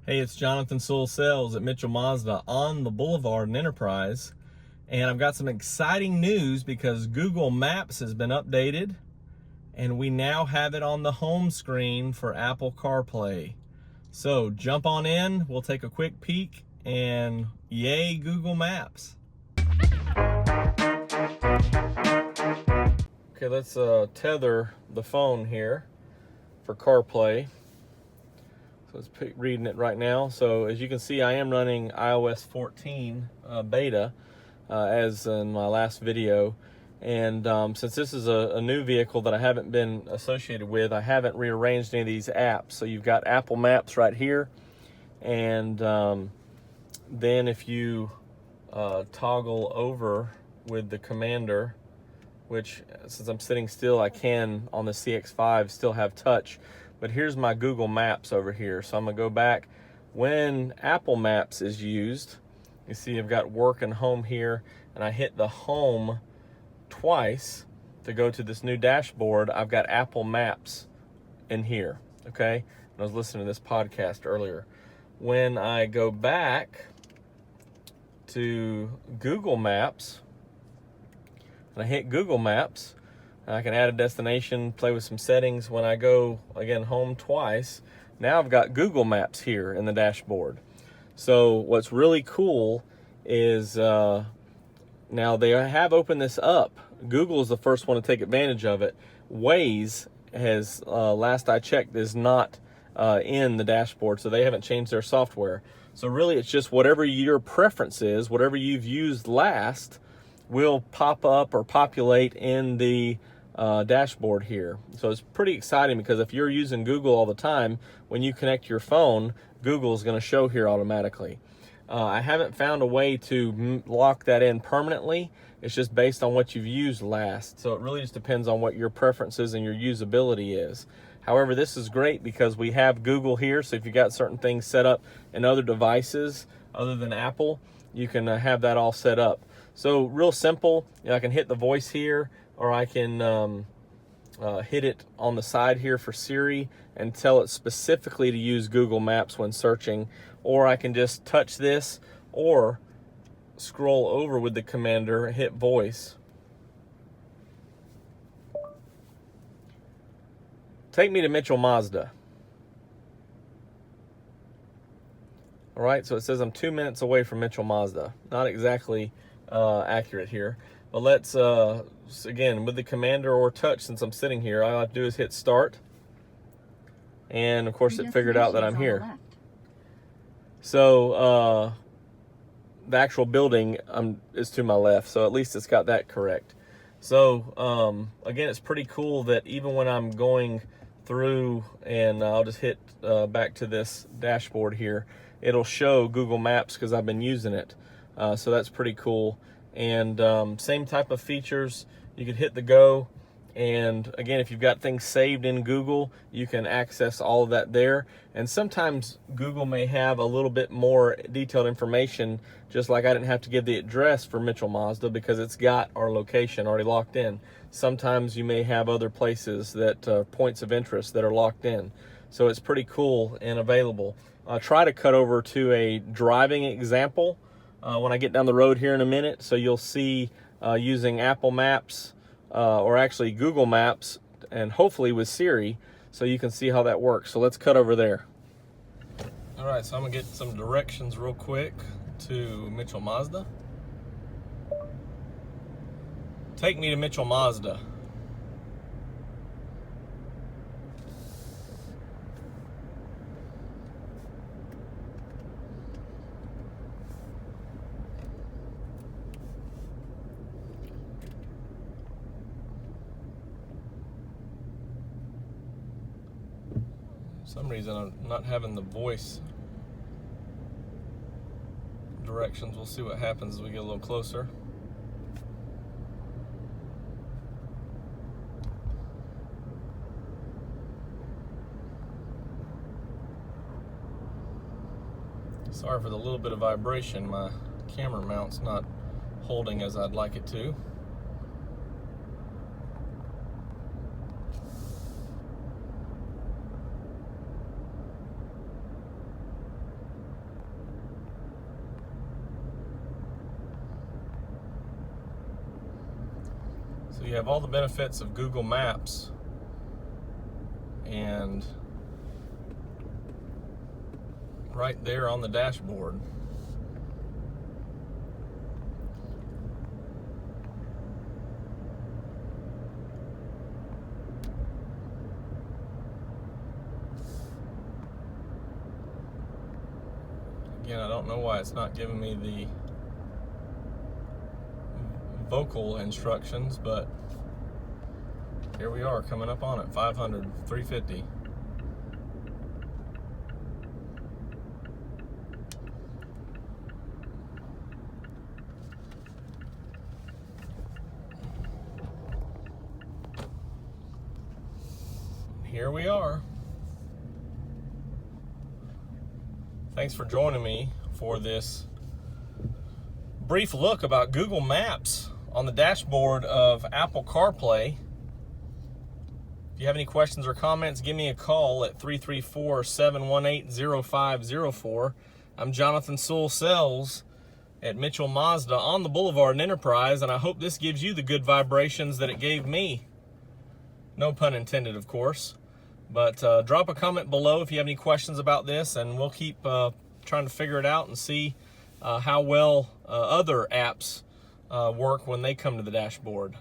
Hey, it's Jonathan Sewell Sales at Mitchell Mazda on the Boulevard in Enterprise. And I've got some exciting news because Google Maps has been updated and we now have it on the home screen for Apple CarPlay. So jump on in, we'll take a quick peek, and yay Google Maps. Okay, let's tether the phone here for CarPlay. So it's reading it right now. So as you can see, I am running iOS 14 beta as in my last video. And since this is a new vehicle that I haven't been associated with, I haven't rearranged any of these apps. So you've got Apple Maps right here. And then if you toggle over with the commander, which since I'm sitting still, I can on the CX-5 still have touch. But here's my Google Maps over here. So I'm gonna go back. When Apple Maps is used, you see I've got work and home here, and I hit the home twice to go to this new dashboard. I've got Apple Maps in here, okay? And I was listening to this podcast earlier. When I go back to Google Maps, and I hit Google Maps, I can add a destination, play with some settings. When I go, again, home twice, now I've got Google Maps here in the dashboard. So what's really cool is now they have opened this up. Google is the first one to take advantage of it. Waze has, last I checked, is not in the dashboard, so they haven't changed their software. So really it's just whatever your preference is, whatever you've used last, will pop up or populate in the dashboard here. So it's pretty exciting because if you're using Google all the time, when you connect your phone, Google is going to show here automatically. I haven't found a way to lock that in permanently. It's just based on what you've used last. So it really just depends on what your preferences and your usability is. However, this is great because we have Google here. So if you've got certain things set up in other devices other than Apple, you can have that all set up. So real simple, I can hit the voice here, or I can hit it on the side here for Siri and tell it specifically to use Google Maps when searching, or I can just touch this or scroll over with the commander, hit voice. Take me to Mitchell Mazda. All right, so it says I'm 2 minutes away from Mitchell Mazda. Not exactly accurate here, but let's again, with the commander or touch, since I'm sitting here, all I have to do is hit start, and of course it figured out that I'm here. So the actual building is to my left, so at least it's got that correct. So again, it's pretty cool that even when I'm going through, and I'll just hit back to this dashboard here, it'll show Google Maps because I've been using it. So that's pretty cool. And same type of features. You can hit the go, and again, if you've got things saved in Google, you can access all of that there. And sometimes Google may have a little bit more detailed information, just like I didn't have to give the address for Mitchell Mazda because it's got our location already locked in. Sometimes you may have other places that points of interest that are locked in. So it's pretty cool and available. I'll try to cut over to a driving example when I get down the road here in a minute. So you'll see using Apple Maps or actually Google Maps, and hopefully with Siri, so you can see how that works. So let's cut over there. All right, so I'm gonna get some directions real quick to Mitchell Mazda. Take me to Mitchell Mazda. For some reason I'm not having the voice directions. We'll see what happens as we get a little closer. Sorry for the little bit of vibration. My camera mount's not holding as I'd like it to. So you have all the benefits of Google Maps and right there on the dashboard. Again, I don't know why it's not giving me the vocal instructions, but here we are coming up on it. 500, 350. Here we are. Thanks for joining me for this brief look about Google Maps on the dashboard of Apple CarPlay. If you have any questions or comments, give me a call at 334-718-0504. I'm Jonathan Sewell at Mitchell Mazda on the Boulevard in Enterprise, and I hope this gives you the good vibrations that it gave me. No pun intended, of course. But drop a comment below if you have any questions about this, and we'll keep trying to figure it out and see how well other apps work when they come to the dashboard.